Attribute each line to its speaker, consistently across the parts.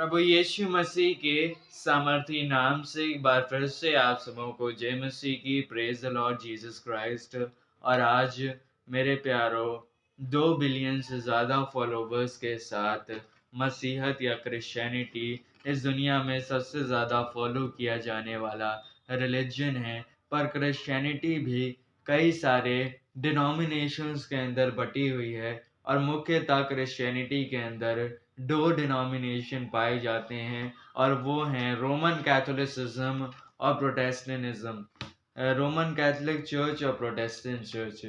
Speaker 1: प्रभु यीशु मसीह के सामर्थी नाम से एक बार फिर से आप सबों को जय मसीह की। Praise the Lord Jesus Christ. और आज मेरे प्यारो 2 बिलियन से ज़्यादा फॉलोवर्स के साथ मसीहत या क्रिश्चियनिटी इस दुनिया में सबसे ज़्यादा फॉलो किया जाने वाला रिलीजन है। पर क्रिश्चियनिटी भी कई सारे डिनोमिनेशंस के अंदर बटी हुई है और मुख्यतः क्रिश्चियनिटी के अंदर 2 डिनोमिनेशन पाए जाते हैं और वो हैं रोमन कैथोलिसिज्म और प्रोटेस्टेंटिज्म। रोमन कैथोलिक चर्च और प्रोटेस्टेंट चर्च।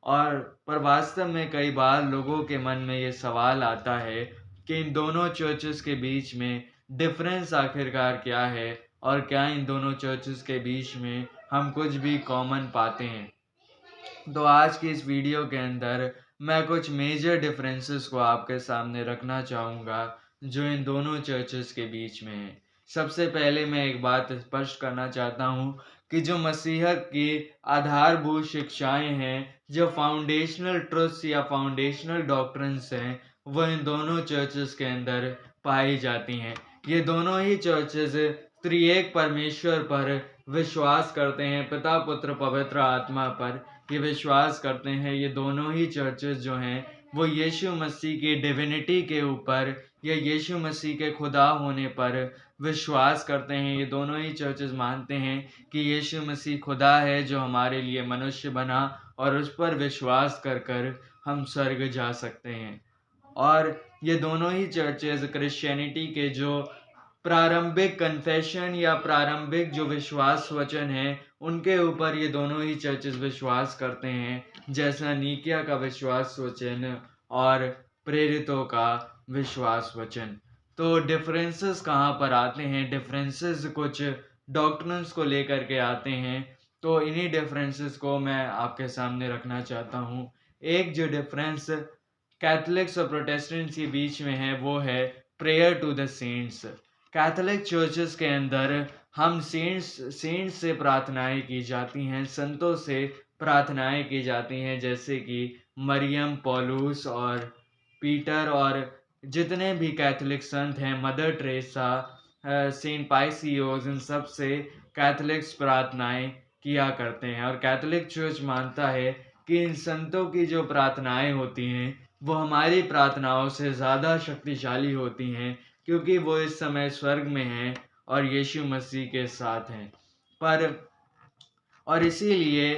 Speaker 1: और पर वास्तव में कई बार लोगों के मन में ये सवाल आता है कि इन दोनों चर्चेस के बीच में डिफरेंस आखिरकार क्या है और क्या इन दोनों चर्चेस के बीच में हम कुछ भी कॉमन पाते हैं। तो आज की इस वीडियो के अंदर मैं कुछ मेजर डिफरेंसेस को आपके सामने रखना चाहूँगा जो इन दोनों चर्चेस के बीच में है। सबसे पहले मैं एक बात स्पष्ट करना चाहता हूँ कि जो मसीहत की आधारभूत शिक्षाएं हैं, जो फाउंडेशनल ट्रुथ्स या फाउंडेशनल डॉक्ट्रिन्स हैं, वो इन दोनों चर्चेस के अंदर पाई जाती हैं। ये दोनों ही चर्चेस त्रिएक परमेश्वर पर विश्वास करते हैं, पिता पुत्र पवित्र आत्मा पर ये विश्वास करते हैं। ये दोनों ही चर्चेस जो हैं वो यीशु मसीह की डिविनिटी के ऊपर या यीशु मसीह के खुदा होने पर विश्वास करते हैं। ये दोनों ही चर्चेस मानते हैं कि यीशु मसीह खुदा है जो हमारे लिए मनुष्य बना और उस पर विश्वास कर कर हम स्वर्ग जा सकते हैं। और ये दोनों ही चर्चेस क्रिश्चियनिटी के जो प्रारंभिक कन्फेशन या प्रारंभिक जो विश्वास वचन है उनके ऊपर ये दोनों ही चर्चेस विश्वास करते हैं, जैसा नीकिया का विश्वास वचन और प्रेरितों का विश्वास वचन। तो डिफरेंसेस कहाँ पर आते हैं? डिफरेंसेस कुछ डॉक्ट्रिन्स को लेकर के आते हैं। तो इन्हीं डिफरेंसेस को मैं आपके सामने रखना चाहता हूँ। एक जो डिफरेंस कैथोलिक्स और प्रोटेस्टेंट्स के बीच में है वो है prayer to the saints. Catholic churches के अंदर हम सेंट्स से प्रार्थनाएं की जाती हैं, संतों से प्रार्थनाएं की जाती हैं, जैसे कि मरियम, पौलुस और पीटर और जितने भी कैथोलिक संत हैं, मदर टेरेसा, सेंट पाइसियोस, इन सब से कैथोलिक्स प्रार्थनाएं किया करते हैं। और कैथोलिक चर्च मानता है कि इन संतों की जो प्रार्थनाएं होती हैं वो हमारी प्रार्थनाओं से ज़्यादा शक्तिशाली होती हैं, क्योंकि वो इस समय स्वर्ग में हैं और यीशु मसीह के साथ हैं। और इसीलिए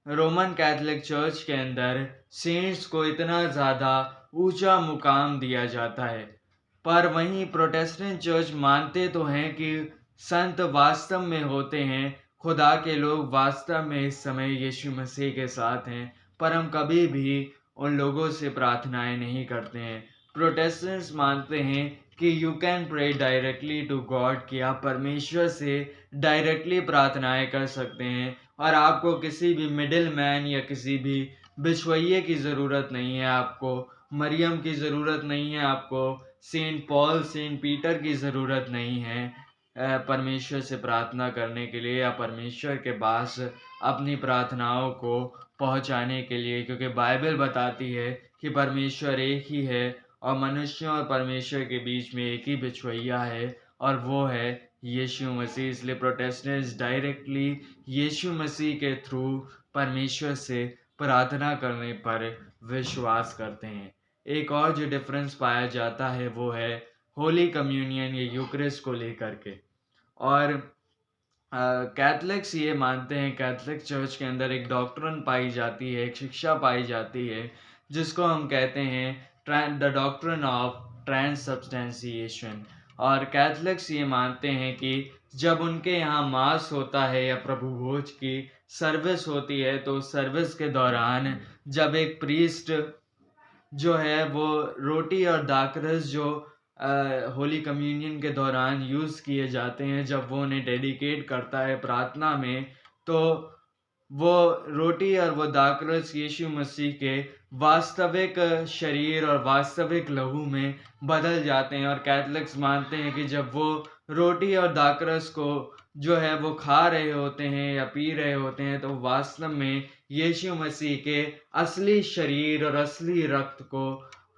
Speaker 1: रोमन कैथोलिक चर्च के अंदर सेंट्स को इतना ज़्यादा ऊंचा मुकाम दिया जाता है। पर वहीं प्रोटेस्टेंट चर्च मानते तो हैं कि संत वास्तव में होते हैं, खुदा के लोग वास्तव में इस समय यीशु मसीह के साथ हैं, पर हम कभी भी उन लोगों से प्रार्थनाएं नहीं करते हैं। प्रोटेस्टेंट्स मानते हैं कि you can pray directly to God, कि आप परमेश्वर से डायरेक्टली प्रार्थनाएं कर सकते हैं और आपको किसी भी मिडिल मैन या किसी भी बिचवइये की ज़रूरत नहीं है, आपको मरियम की ज़रूरत नहीं है, आपको सेंट पॉल, सेंट पीटर की ज़रूरत नहीं है परमेश्वर से प्रार्थना करने के लिए या परमेश्वर के पास अपनी प्रार्थनाओं को पहुंचाने के लिए, क्योंकि बाइबल बताती है कि परमेश्वर एक ही है और मनुष्यों और परमेश्वर के बीच में एक ही बिचवइया है और वो है यीशु मसीह। इसलिए प्रोटेस्टेंट्स डायरेक्टली यीशु मसीह के थ्रू परमेश्वर से प्रार्थना करने पर विश्वास करते हैं। एक और जो डिफरेंस पाया जाता है वो है होली कम्युनियन या यूक्रिस्ट को लेकर के। और कैथलिक्स ये मानते हैं, कैथलिक चर्च के अंदर एक डॉक्ट्रिन पाई जाती है, एक शिक्षा पाई जाती है, जिसको हम कहते हैं द डॉक्ट्रिन ऑफ ट्रांससब्सटेंशिएशन। और कैथलिक्स ये मानते हैं कि जब उनके यहाँ मास होता है या प्रभु भोज की सर्विस होती है, तो सर्विस के दौरान जब एक प्रीस्ट जो है वो रोटी और दाखरस जो होली कम्युनियन के दौरान यूज़ किए जाते हैं, जब वो उन्हें डेडिकेट करता है प्रार्थना में, तो वो रोटी और वो दाखरस यीशु मसीह के वास्तविक शरीर और वास्तविक लहू में बदल जाते हैं। और कैथलिक्स मानते हैं कि जब वो रोटी और दाखरस को जो है वो खा रहे होते हैं या पी रहे होते हैं, तो वास्तव में यीशु मसीह के असली शरीर और असली रक्त को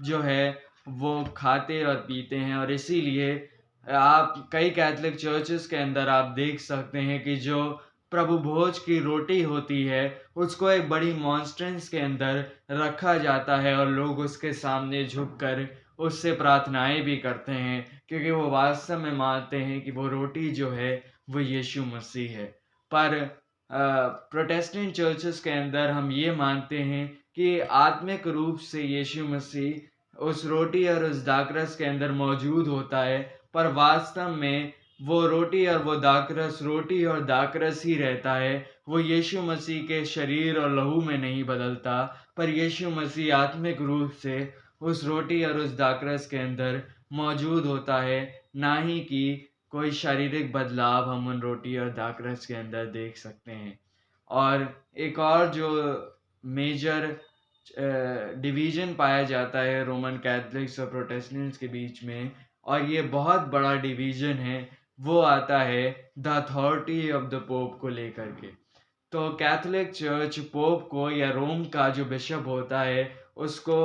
Speaker 1: जो है वो खाते और पीते हैं। और इसीलिए आप कई कैथोलिक चर्चेस के अंदर आप देख सकते हैं कि जो प्रभु भोज की रोटी होती है, उसको एक बड़ी मॉन्स्ट्रेंस के अंदर रखा जाता है और लोग उसके सामने झुककर उससे प्रार्थनाएँ भी करते हैं, क्योंकि वो वास्तव में मानते हैं कि वो रोटी जो है, वो यीशु मसीह है। पर प्रोटेस्टेंट चर्चेस के अंदर हम ये मानते हैं कि आत्मिक रूप से यीशु मसीह उस रोटी और उस दाखरस के अंदर मौजूद होता है, पर वास्तव में वो रोटी और वो दाखरस रोटी और दाखरस ही रहता है। वो यीशु मसीह के शरीर और लहू में नहीं बदलता, पर यीशु मसीह आत्मिक रूप से उस रोटी और उस दाखरस के अंदर मौजूद होता है, ना ही कि कोई शारीरिक बदलाव हम उन रोटी और दाखरस के अंदर देख सकते हैं। और एक और जो मेजर डिवीज़न पाया जाता है रोमन कैथोलिक्स और प्रोटेस्टेंट्स के बीच में, और ये बहुत बड़ा डिवीज़न है, वो आता है the authority of the pope को लेकर के। तो कैथोलिक चर्च पोप को या रोम का जो बिशप होता है, उसको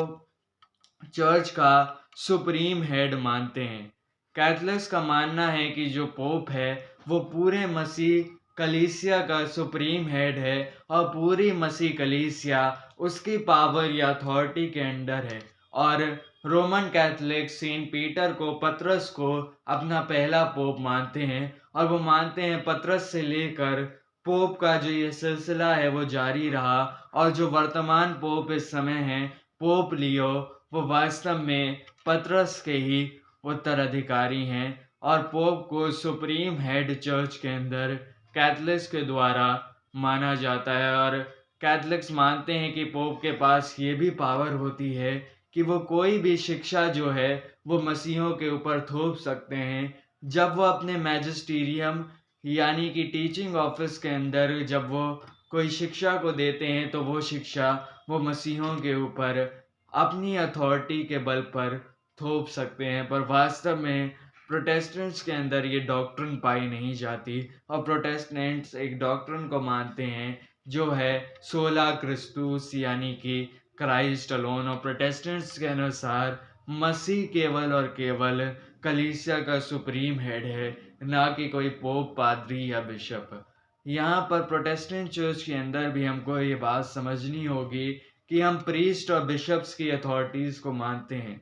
Speaker 1: चर्च का सुप्रीम हेड मानते हैं। कैथलिक्स का मानना है कि जो पोप है वो पूरे मसीह कलीसिया का सुप्रीम हेड है और पूरी मसीह कलीसिया उसकी पावर या अथॉरिटी के अंडर है। और रोमन कैथलिक सेंट पीटर को पतरस को अपना पहला पोप मानते हैं, और वो मानते हैं पतरस से लेकर पोप का जो ये सिलसिला है वो जारी रहा, और जो वर्तमान पोप इस समय हैं पोप लियो, वो वास्तव में पतरस के ही उत्तराधिकारी हैं। और पोप को सुप्रीम हेड चर्च के अंदर कैथलिक्स के द्वारा माना जाता है, और कैथलिक्स मानते हैं कि पोप के पास ये भी पावर होती है कि वो कोई भी शिक्षा जो है वो मसीहों के ऊपर थोप सकते हैं। जब वो अपने मैजिस्टीरियम यानी कि टीचिंग ऑफिस के अंदर जब वो कोई शिक्षा को देते हैं, तो वो शिक्षा वो मसीहों के ऊपर अपनी अथॉरिटी के बल पर थोप सकते हैं। पर वास्तव में प्रोटेस्टेंट्स के अंदर ये डॉक्ट्रिन पाई नहीं जाती, और प्रोटेस्टेंट्स एक डॉक्ट्रिन को मानते हैं जो है सोला क्रिस्तुस यानी कि क्राइस्ट अलोन। और प्रोटेस्टेंट्स के अनुसार मसीह केवल और केवल कलीसिया का सुप्रीम हेड है, ना कि कोई पोप, पादरी या बिशप। यहाँ पर प्रोटेस्टेंट चर्च के अंदर भी हमको ये बात समझनी होगी कि हम प्रीस्ट और बिशप्स की अथॉरिटीज़ को मानते हैं।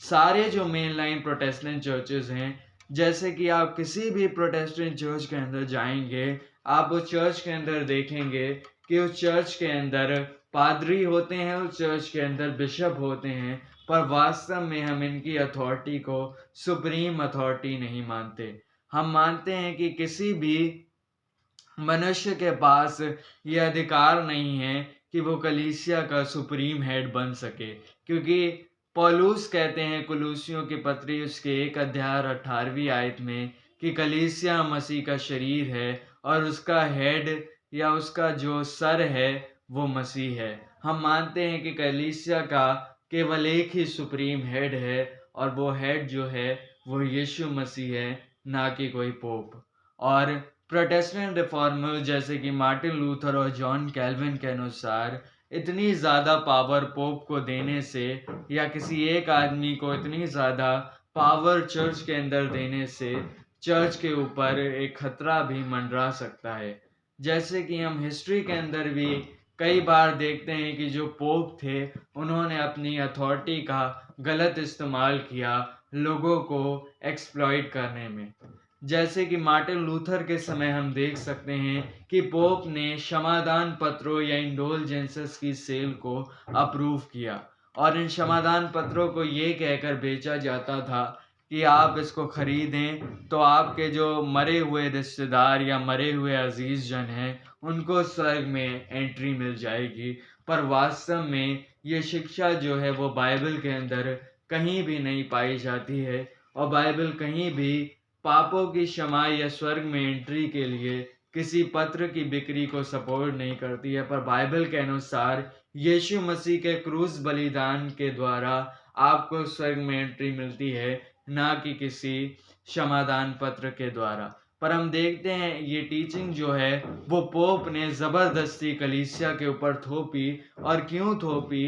Speaker 1: सारे जो मेन लाइन प्रोटेस्टेंट चर्चेज हैं, जैसे कि आप किसी भी प्रोटेस्टेंट चर्च के अंदर जाएंगे, आप उस चर्च के अंदर देखेंगे कि उस चर्च के अंदर पादरी होते हैं, उस चर्च के अंदर बिशप होते हैं, पर वास्तव में हम इनकी अथॉरिटी को सुप्रीम अथॉरिटी नहीं मानते। हम मानते हैं कि किसी भी मनुष्य के पास ये अधिकार नहीं है कि वो कलीसिया का सुप्रीम हेड बन सके, क्योंकि पौलुस कहते हैं कुलूसियों की पत्री उसके 1 अध्याय 18वीं आयत में कि कलीसिया मसीह का शरीर है और उसका हेड या उसका जो सर है वो मसीह है। हम मानते हैं कि कलीसिया का केवल एक ही सुप्रीम हेड है, और वो हेड जो है वो यीशु मसीह है, ना कि कोई पोप। और प्रोटेस्टेंट रिफॉर्मर जैसे कि मार्टिन लूथर और जॉन कैल्विन के अनुसार इतनी ज़्यादा पावर पोप को देने से, या किसी एक आदमी को इतनी ज़्यादा पावर चर्च के अंदर देने से, चर्च के ऊपर एक खतरा भी मंडरा सकता है। जैसे कि हम हिस्ट्री के अंदर भी कई बार देखते हैं कि जो पोप थे उन्होंने अपनी अथॉरिटी का गलत इस्तेमाल किया लोगों को एक्सप्लॉइट करने में। जैसे कि मार्टिन लूथर के समय हम देख सकते हैं कि पोप ने क्षमादान पत्रों या इंडोलजेंसेस की सेल को अप्रूव किया, और इन क्षमादान पत्रों को ये कहकर बेचा जाता था कि आप इसको खरीदें तो आपके जो मरे हुए रिश्तेदार या मरे हुए अजीज जन हैं उनको स्वर्ग में एंट्री मिल जाएगी। पर वास्तव में ये शिक्षा जो है वो बाइबल के अंदर कहीं भी नहीं पाई जाती है, और बाइबल कहीं भी पापों की क्षमा या स्वर्ग में एंट्री के लिए किसी पत्र की बिक्री को सपोर्ट नहीं करती है। पर बाइबल के अनुसार यीशु मसीह के क्रूस बलिदान के द्वारा आपको स्वर्ग में एंट्री मिलती है, ना कि किसी क्षमादान पत्र के द्वारा। पर हम देखते हैं ये टीचिंग जो है वो पोप ने ज़बरदस्ती कलीसिया के ऊपर थोपी। और क्यों थोपी,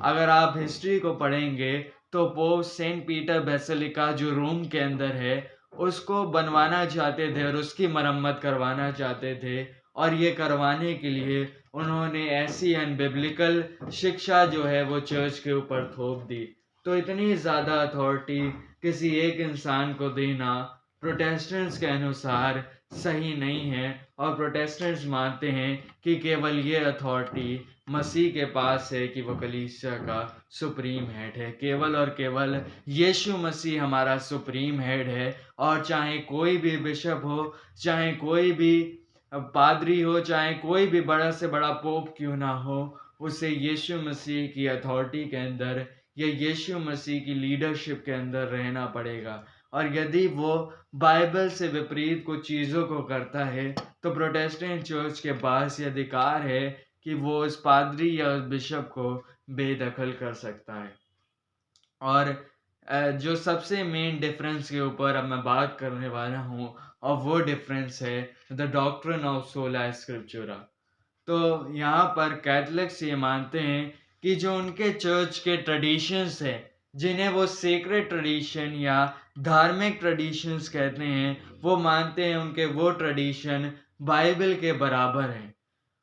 Speaker 1: अगर आप हिस्ट्री को पढ़ेंगे तो पोप सेंट पीटर बेसिलिका जो रोम के अंदर है उसको बनवाना चाहते थे और उसकी मरम्मत करवाना चाहते थे, और ये करवाने के लिए उन्होंने ऐसी अनबिब्लिकल शिक्षा जो है वो चर्च के ऊपर थोप दी। तो इतनी ज़्यादा अथॉरिटी किसी एक इंसान को देना प्रोटेस्टेंट्स के अनुसार सही नहीं है, और प्रोटेस्टेंट्स मानते हैं कि केवल ये अथॉरिटी मसीह के पास है कि वो कलीसिया का सुप्रीम हेड है। केवल और केवल यीशु मसीह हमारा सुप्रीम हेड है, और चाहे कोई भी बिशप हो, चाहे कोई भी पादरी हो, चाहे कोई भी बड़ा से बड़ा पोप क्यों ना हो, उसे यीशु मसीह की अथॉरिटी के अंदर या यीशु मसीह की लीडरशिप के अंदर रहना पड़ेगा। और यदि वो बाइबल से विपरीत कुछ चीज़ों को करता है, तो प्रोटेस्टेंट चर्च के पास ये अधिकार है कि वो उस पादरी या उस बिशप को बेदखल कर सकता है। और जो सबसे मेन डिफरेंस के ऊपर अब मैं बात करने वाला हूँ, और वो डिफरेंस है द डॉक्ट्रिन ऑफ सोला स्क्रिप्चुरा। तो यहाँ पर कैथलिक्स ये मानते हैं कि जो उनके चर्च के ट्रेडिशंस हैं, जिन्हें वो सेक्रेड ट्रेडिशन या धार्मिक ट्रेडिशंस कहते हैं, वो मानते हैं उनके वो ट्रेडिशन बाइबल के बराबर हैं,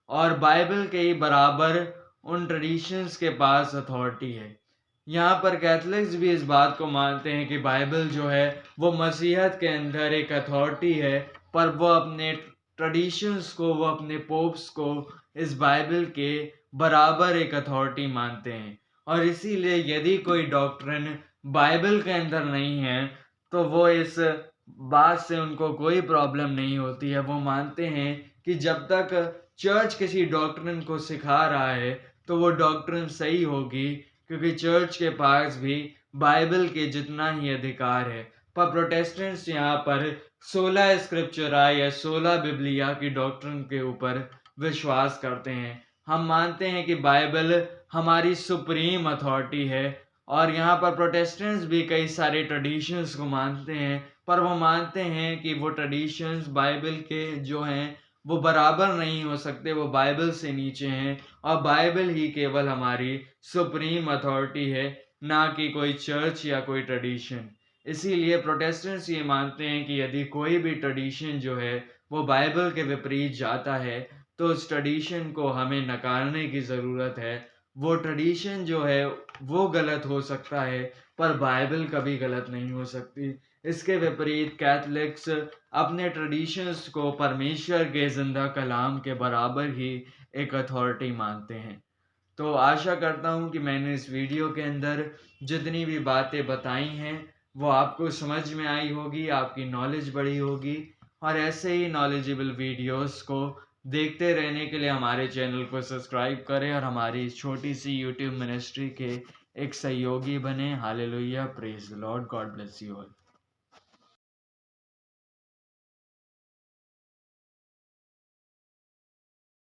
Speaker 1: और बाइबल के ही बराबर उन ट्रेडिशंस के पास अथॉरिटी है। यहाँ पर कैथलिक्स भी इस बात को मानते हैं कि बाइबल जो है वो मसीहत के अंदर एक अथॉरिटी है, पर वो अपने ट्रेडिशंस को, वो अपने पोप्स को इस बाइबल के बराबर एक अथॉरिटी मानते हैं। और इसीलिए यदि कोई डॉक्ट्रिन बाइबल के अंदर नहीं है, तो वो इस बात से उनको कोई प्रॉब्लम नहीं होती है। वो मानते हैं कि जब तक चर्च किसी डॉक्ट्रिन को सिखा रहा है, तो वो डॉक्ट्रिन सही होगी, क्योंकि चर्च के पास भी बाइबल के जितना ही अधिकार है। पर प्रोटेस्टेंट्स यहाँ पर 16 स्क्रिप्चरा या 16 बिब्लिया की डॉक्ट्रिन के ऊपर विश्वास करते हैं। हम मानते हैं कि बाइबल हमारी सुप्रीम अथॉरिटी है, और यहाँ पर प्रोटेस्टेंट्स भी कई सारे ट्रेडिशंस को मानते हैं, पर वो मानते हैं कि वो ट्रेडिशंस बाइबल के जो हैं वो बराबर नहीं हो सकते, वो बाइबल से नीचे हैं, और बाइबल ही केवल हमारी सुप्रीम अथॉरिटी है, ना कि कोई चर्च या कोई ट्रेडिशन। इसीलिए प्रोटेस्टेंट्स ये मानते हैं कि यदि कोई भी ट्रेडिशन जो है वो बाइबल के विपरीत जाता है, तो उस ट्रेडिशन को हमें नकारने की ज़रूरत है। वो ट्रेडिशन जो है वो गलत हो सकता है, पर बाइबल कभी गलत नहीं हो सकती। इसके विपरीत कैथलिक्स अपने ट्रेडिशंस को परमेश्वर के जिंदा कलाम के बराबर ही एक अथॉरिटी मानते हैं। तो आशा करता हूँ कि मैंने इस वीडियो के अंदर जितनी भी बातें बताई हैं वो आपको समझ में आई होगी, आपकी नॉलेज बढ़ी होगी, और ऐसे ही नॉलेजेबल वीडियोस को देखते रहने के लिए हमारे चैनल को सब्सक्राइब करें और हमारी इस छोटी सी यूट्यूब मिनिस्ट्री के एक सहयोगी बने। Hallelujah, praise the Lord, God bless you all.